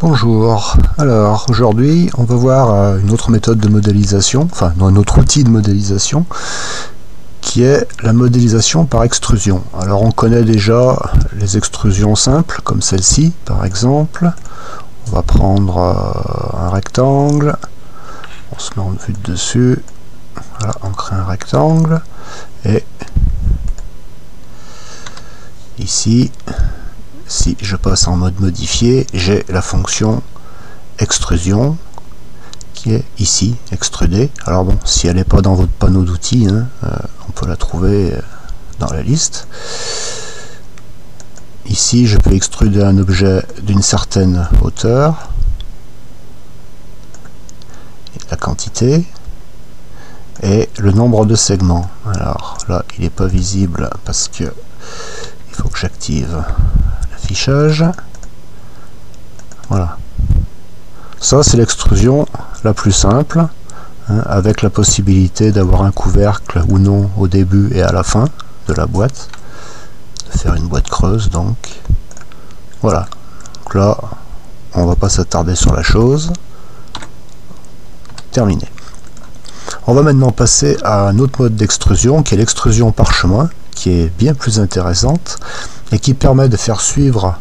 Bonjour, alors aujourd'hui on va voir une autre méthode de modélisation, enfin un autre outil de modélisation qui est la modélisation par extrusion. Alors on connaît déjà les extrusions simples comme celle-ci par exemple. On va prendre un rectangle, on se met en vue de dessus, voilà, on crée un rectangle et ici, si je passe en mode modifié, j'ai la fonction extrusion qui est ici, extruder. Alors bon, si elle n'est pas dans votre panneau d'outils, on peut la trouver dans la liste. Ici, je peux extruder un objet d'une certaine hauteur, la quantité et le nombre de segments. Alors là, il n'est pas visible parce que il faut que j'active l'affichage. Voilà. Ça, c'est l'extrusion la plus simple, avec la possibilité d'avoir un couvercle ou non au début et à la fin de la boîte, de faire une boîte creuse donc. Voilà. Donc là, on va pas s'attarder sur la chose. Terminé. On va maintenant passer à un autre mode d'extrusion qui est l'extrusion parchemin, qui est bien plus intéressante et qui permet de faire suivre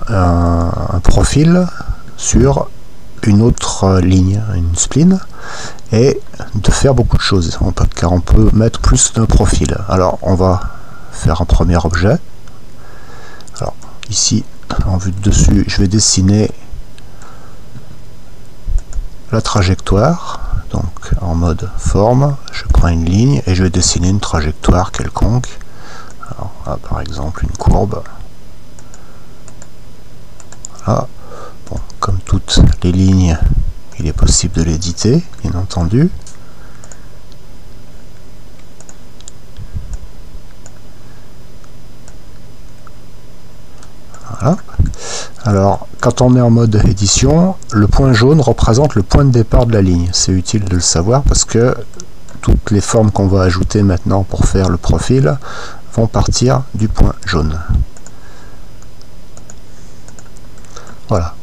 un profil sur une autre ligne, une spline, et de faire beaucoup de choses, car on peut mettre plus d'un profil. Alors on va faire un premier objet. Alors ici, en vue de dessus, je vais dessiner la trajectoire. Donc en mode forme, je prends une ligne et je vais dessiner une trajectoire quelconque. Alors, là, par exemple une courbe. Voilà. Bon, comme toutes les lignes, il est possible de l'éditer, bien entendu. Voilà. Alors, quand on est en mode édition, le point jaune représente le point de départ de la ligne. C'est utile de le savoir parce que toutes les formes qu'on va ajouter maintenant pour faire le profil vont partir du point jaune. Voilà,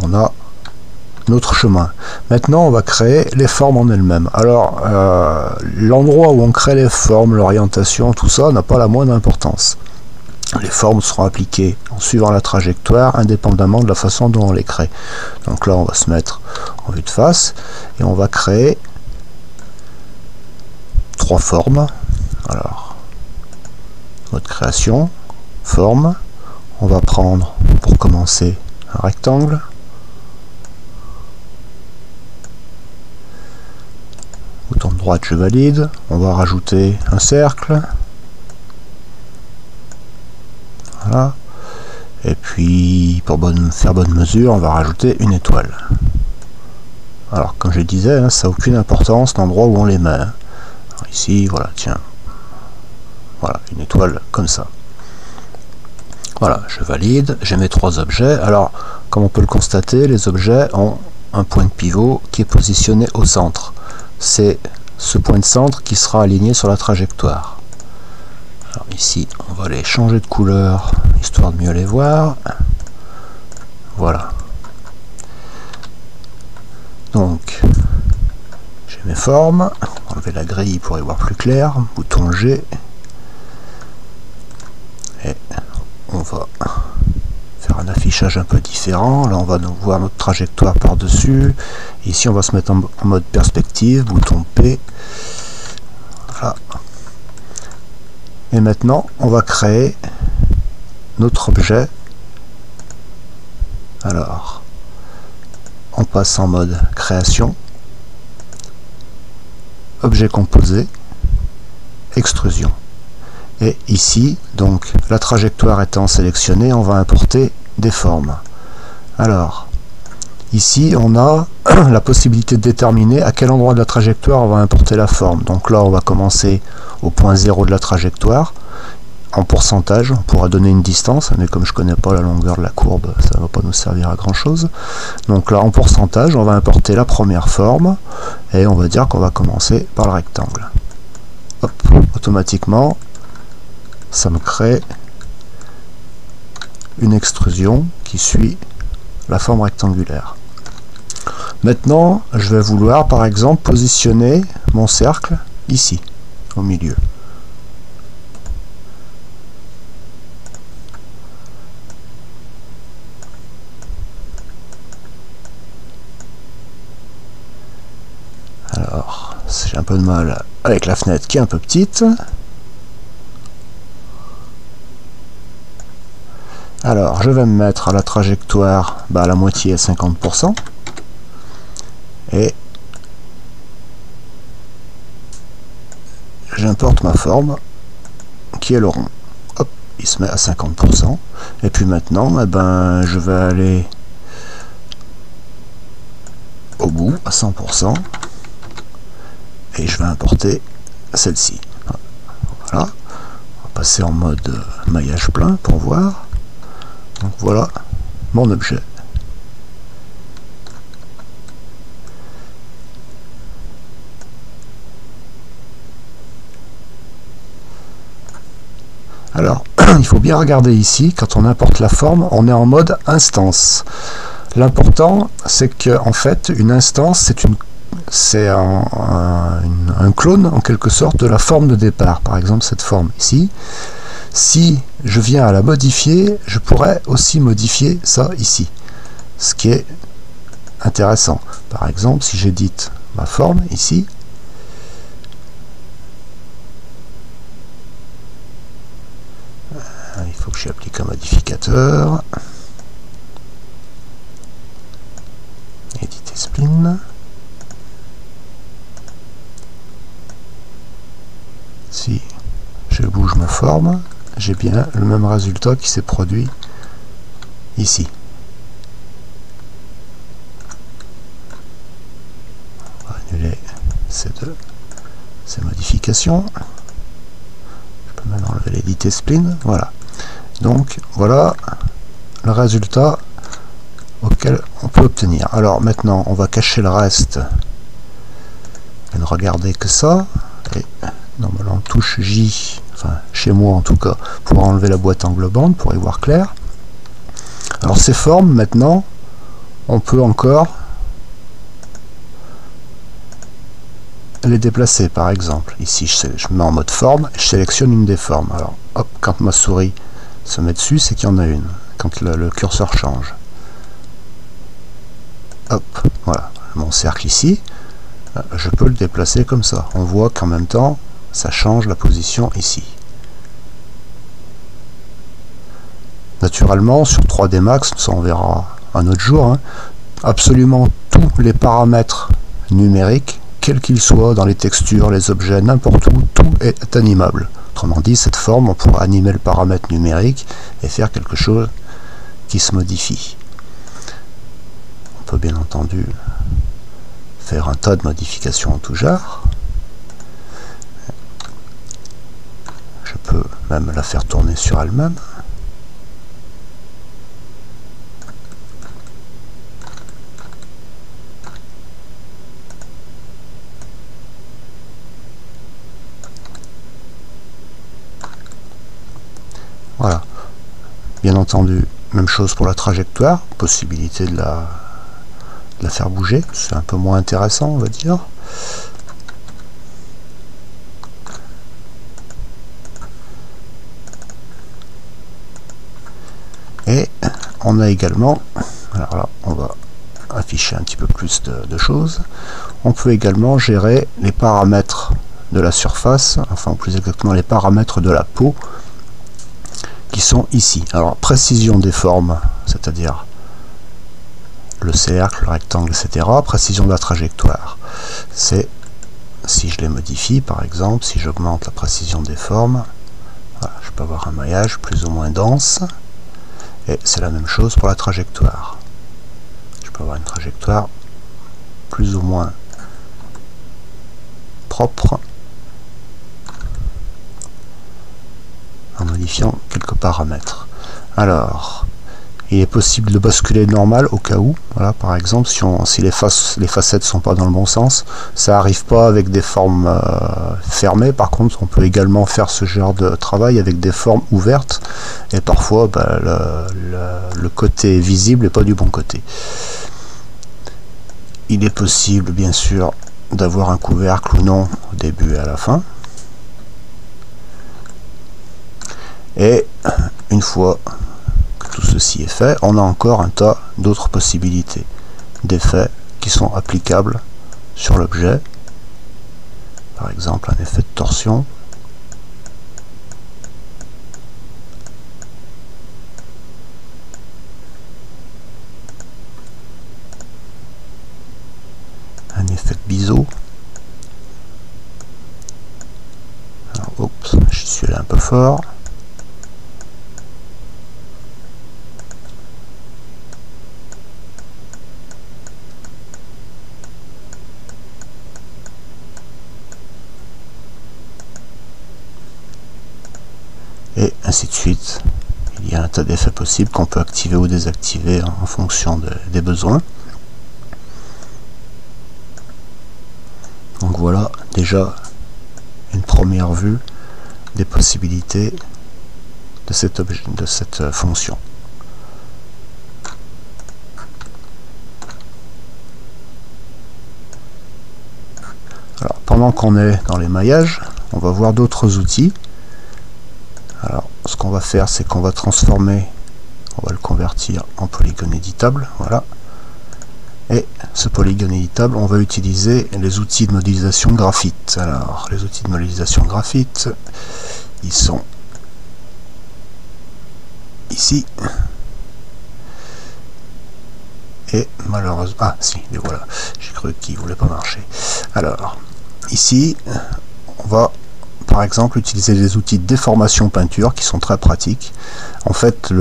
on a notre chemin. Maintenant, on va créer les formes en elles-mêmes. Alors, l'endroit où on crée les formes, l'orientation, tout ça n'a pas la moindre importance. Les formes seront appliquées en suivant la trajectoire, indépendamment de la façon dont on les crée. Donc là, on va se mettre en vue de face et on va créer 3 formes. Alors, mode création, forme. On va prendre, pour commencer, un rectangle. Bouton de droite, je valide. On va rajouter un cercle. Voilà. Et puis, pour faire bonne mesure, on va rajouter une étoile. Alors, comme je disais, ça n'a aucune importance l'endroit où on les met. Alors, ici, voilà, tiens. Voilà, une étoile comme ça. Voilà, je valide. J'ai mes 3 objets. Alors, comme on peut le constater, les objets ont un point de pivot qui est positionné au centre. C'est ce point de centre qui sera aligné sur la trajectoire. Alors ici, on va les changer de couleur, histoire de mieux les voir. Voilà. Donc, j'ai mes formes. On va enlever la grille pour y voir plus clair. Bouton G. Et on va faire un affichage un peu différent. Là, on va voir notre trajectoire par-dessus. Ici, on va se mettre en mode perspective. Bouton P. Voilà. Et maintenant, on va créer notre objet. Alors, on passe en mode création, objet composé, extrusion. Et ici, donc, la trajectoire étant sélectionnée, on va importer des formes. Alors, ici, on a la possibilité de déterminer à quel endroit de la trajectoire on va importer la forme. Donc là, on va commencer au point 0 de la trajectoire. En pourcentage, on pourra donner une distance, mais comme je ne connais pas la longueur de la courbe, ça ne va pas nous servir à grand chose. Donc là, en pourcentage, on va importer la première forme, et on va dire qu'on va commencer par le rectangle. Hop, automatiquement, ça me crée une extrusion qui suit la forme rectangulaire. Maintenant, je vais vouloir par exemple positionner mon cercle ici, au milieu. Alors, j'ai un peu de mal avec la fenêtre qui est un peu petite. Alors, je vais me mettre à la trajectoire, à la moitié à 50%. Et j'importe ma forme, qui est le rond. Hop, il se met à 50%. Et puis maintenant, je vais aller au bout, à 100%. Et je vais importer celle-ci. Voilà. On va passer en mode maillage plein pour voir. Donc voilà mon objet. Alors, il faut bien regarder ici, quand on importe la forme, on est en mode instance. L'important, c'est que en fait, une instance, c'est un clone, en quelque sorte, de la forme de départ. Par exemple, cette forme ici. Si je viens à la modifier, je pourrais aussi modifier ça ici. Ce qui est intéressant. Par exemple, si j'édite ma forme ici, il faut que j'y applique un modificateur. Éditer spline. Si je bouge ma forme, j'ai bien le même résultat qui s'est produit ici. On va annuler ces modifications. Je peux maintenant enlever l'éditer spline. Voilà. Donc voilà le résultat auquel on peut obtenir. Alors maintenant on va cacher le reste et ne regarder que ça. Et normalement touche J, enfin chez moi en tout cas, pour enlever la boîte englobante, pour y voir clair. Alors ces formes maintenant, on peut encore les déplacer. Par exemple ici je me mets en mode forme et je sélectionne une des formes. Alors hop, quand ma souris se met dessus, c'est qu'il y en a une, quand le curseur change. Hop, voilà, mon cercle ici, je peux le déplacer comme ça. On voit qu'en même temps, ça change la position ici. Naturellement, sur 3D Max, ça on verra un autre jour, hein, absolument tous les paramètres numériques, quels qu'ils soient, dans les textures, les objets, n'importe où, tout est animable. Autrement dit, cette forme, on pourra animer le paramètre numérique et faire quelque chose qui se modifie. On peut bien entendu faire un tas de modifications en tout genre. Je peux même la faire tourner sur elle-même. Voilà. Bien entendu, même chose pour la trajectoire, possibilité de la faire bouger, c'est un peu moins intéressant, on va dire. Et on a également, alors là, on va afficher un petit peu plus de choses. On peut également gérer les paramètres de la surface, enfin plus exactement les paramètres de la peau, qui sont ici. Alors précision des formes, c'est-à-dire le cercle, le rectangle, etc. Précision de la trajectoire. C'est si je les modifie, par exemple, si j'augmente la précision des formes, voilà, je peux avoir un maillage plus ou moins dense. Et c'est la même chose pour la trajectoire. Je peux avoir une trajectoire plus ou moins propre en modifiant quelques paramètres. Alors, Il est possible de basculer normal au cas où. Voilà, par exemple, si les facettes sont pas dans le bon sens, ça arrive pas avec des formes fermées. Par contre, on peut également faire ce genre de travail avec des formes ouvertes. Et parfois, bah, le côté visible n'est pas du bon côté. Il est possible, bien sûr, d'avoir un couvercle ou non au début et à la fin. Et une fois que tout ceci est fait, on a encore un tas d'autres possibilités d'effets qui sont applicables sur l'objet. Par exemple, un effet de torsion. Un effet de biseau. Alors, oups, je suis allé un peu fort. Et ainsi de suite. Il y a un tas d'effets possibles qu'on peut activer ou désactiver en fonction des besoins. Donc voilà déjà une première vue des possibilités de cet objet, de cette fonction. Alors, pendant qu'on est dans l'émaillage, on va voir d'autres outils. Alors, ce qu'on va faire, c'est qu'on va transformer, on va le convertir en polygone éditable, voilà. Et ce polygone éditable, on va utiliser les outils de modélisation graphite. Alors, les outils de modélisation graphite, ils sont ici. Et malheureusement, ah si, les voilà, j'ai cru qu'ils ne voulaient pas marcher. Alors, ici, on va par exemple utiliser les outils de déformation peinture qui sont très pratiques. En fait,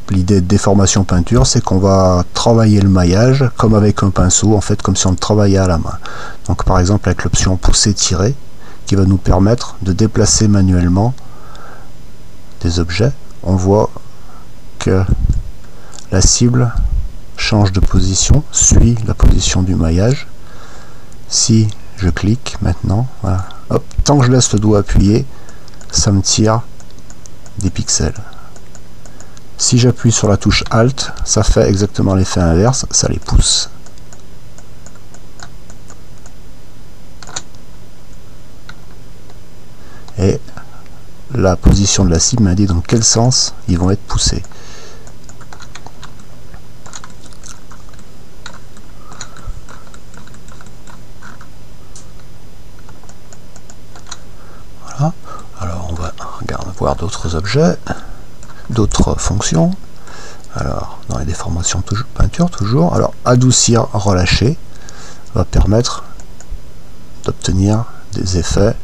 l'idée de déformation peinture, c'est qu'on va travailler le maillage comme avec un pinceau, en fait comme si on le travaillait à la main. Donc par exemple avec l'option pousser tirer qui va nous permettre de déplacer manuellement des objets. On voit que la cible change de position, suit la position du maillage. Si je clique maintenant, voilà, hop, tant que je laisse le doigt appuyé, ça me tire des pixels. Si j'appuie sur la touche Alt, ça fait exactement l'effet inverse, ça les pousse. Et la position de la cible m'indique dans quel sens ils vont être poussés. Voilà. Alors on va voir d'autres objets, d'autres fonctions. Alors dans les déformations peinture toujours, alors adoucir, relâcher va permettre d'obtenir des effets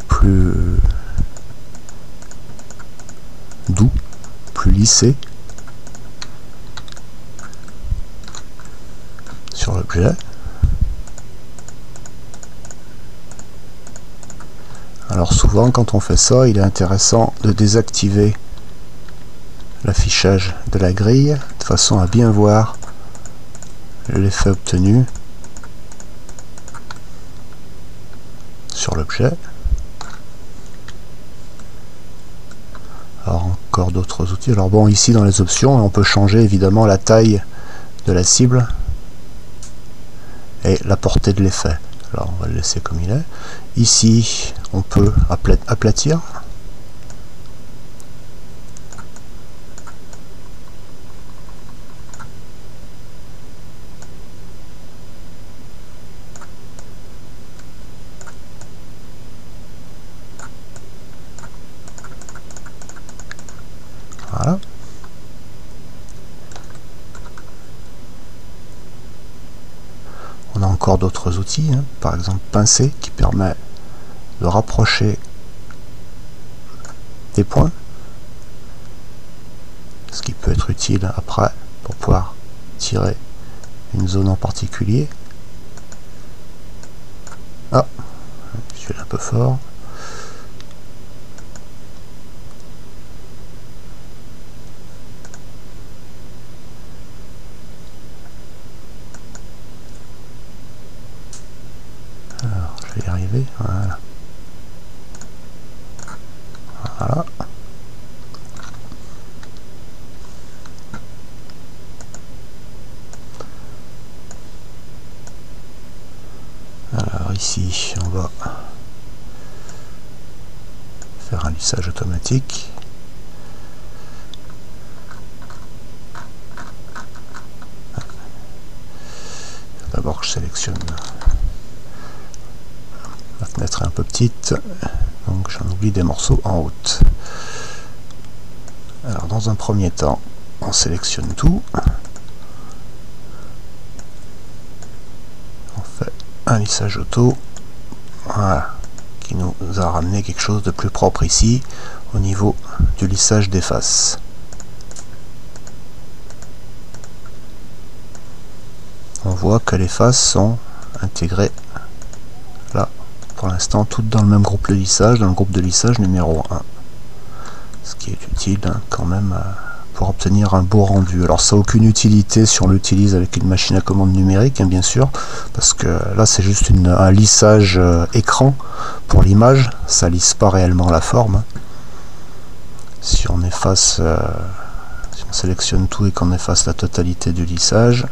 plus doux, plus lissés sur l'objet. Alors souvent quand on fait ça, il est intéressant de désactiver l'affichage de la grille de façon à bien voir l'effet obtenu sur l'objet. Alors encore d'autres outils. Alors bon, ici dans les options, on peut changer évidemment la taille de la cible et la portée de l'effet. Alors on va le laisser comme il est. Ici, on peut aplatir. Voilà. On a encore d'autres outils, hein. Par exemple pincer qui permet de rapprocher des points, ce qui peut être utile après pour pouvoir tirer une zone en particulier. Ah, je suis un peu fort. arriver. Voilà. Voilà. Alors ici, on va faire un lissage automatique. D'abord, je sélectionne. La fenêtre est un peu petite, donc j'en oublie des morceaux en haut. Alors, dans un premier temps, on sélectionne tout. On fait un lissage auto. Voilà, qui nous a ramené quelque chose de plus propre ici, au niveau du lissage des faces. On voit que les faces sont intégrées là, pour l'instant, toutes dans le même groupe de lissage, dans le groupe de lissage numéro 1. Ce qui est utile quand même pour obtenir un beau rendu. Alors ça n'a aucune utilité si on l'utilise avec une machine à commande numérique, bien sûr, parce que là c'est juste un lissage écran pour l'image, ça lisse pas réellement la forme. Si on efface, si on sélectionne tout et qu'on efface la totalité du lissage,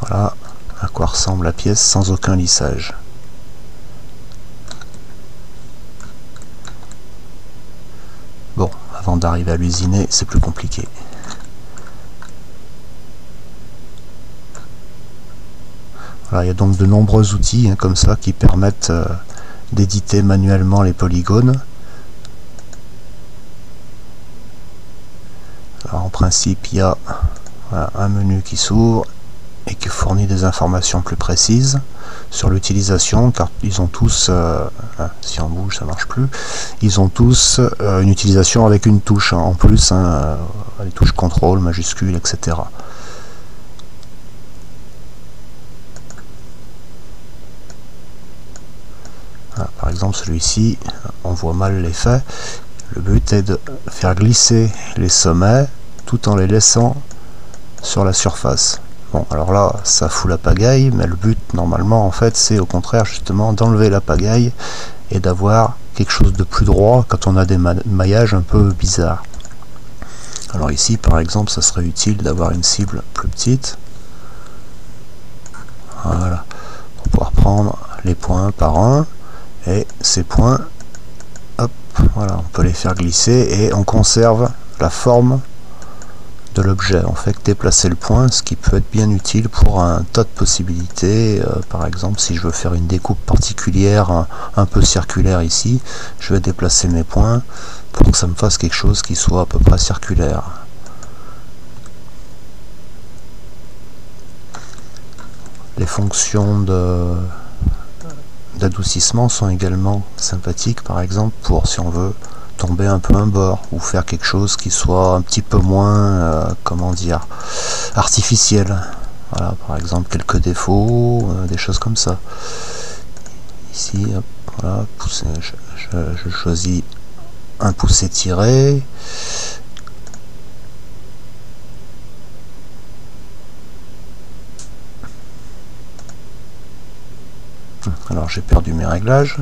voilà à quoi ressemble la pièce sans aucun lissage. Bon, avant d'arriver à l'usiner, c'est plus compliqué. Voilà, il y a donc de nombreux outils comme ça qui permettent d'éditer manuellement les polygones. Alors, en principe, il y a voilà, un menu qui s'ouvre et qui fournit des informations plus précises sur l'utilisation, car ils ont tous, si on bouge ça marche plus, ils ont tous une utilisation avec une touche en plus, les touches contrôle, majuscule, etc. Voilà, par exemple celui-ci, on voit mal l'effet. Le but est de faire glisser les sommets tout en les laissant sur la surface. Bon, alors là, ça fout la pagaille, mais le but, normalement, en fait, c'est au contraire, justement, d'enlever la pagaille et d'avoir quelque chose de plus droit quand on a des maillages un peu bizarres. Alors ici, par exemple, ça serait utile d'avoir une cible plus petite. Voilà, pour pouvoir prendre les points par un, et ces points, hop, voilà, on peut les faire glisser et on conserve la forme de l'objet. On fait que déplacer le point, ce qui peut être bien utile pour un tas de possibilités. Par exemple, si je veux faire une découpe particulière un peu circulaire ici, je vais déplacer mes points pour que ça me fasse quelque chose qui soit à peu près circulaire. Les fonctions d'adoucissement sont également sympathiques, par exemple pour si on veut tomber un peu un bord ou faire quelque chose qui soit un petit peu moins comment dire, artificiel. Voilà, par exemple quelques défauts, des choses comme ça. Ici, hop, voilà, pousser, je choisis un pouce étiré. Alors j'ai perdu mes réglages.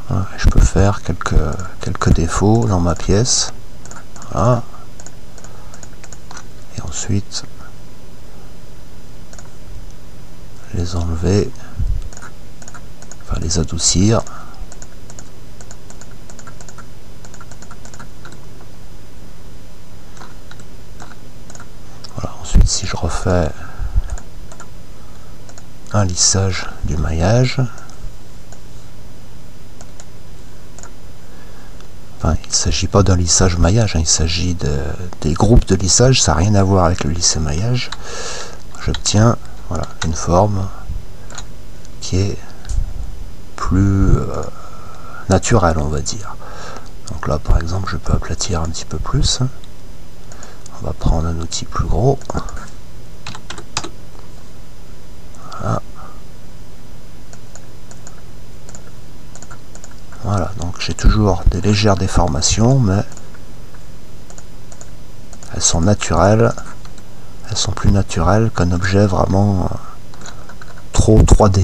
Voilà, je peux faire quelques défauts dans ma pièce. Voilà. Et ensuite les enlever, enfin les adoucir. Voilà, ensuite si je refais un lissage du maillage, enfin, il ne s'agit pas d'un lissage maillage, il s'agit des groupes de lissage, ça n'a rien à voir avec le lissé maillage. J'obtiens voilà, une forme qui est plus naturelle, on va dire. Donc là par exemple je peux aplatir un petit peu plus. On va prendre un outil plus gros. Voilà. Voilà, donc j'ai toujours des légères déformations, mais elles sont naturelles. Elles sont plus naturelles qu'un objet vraiment trop 3D.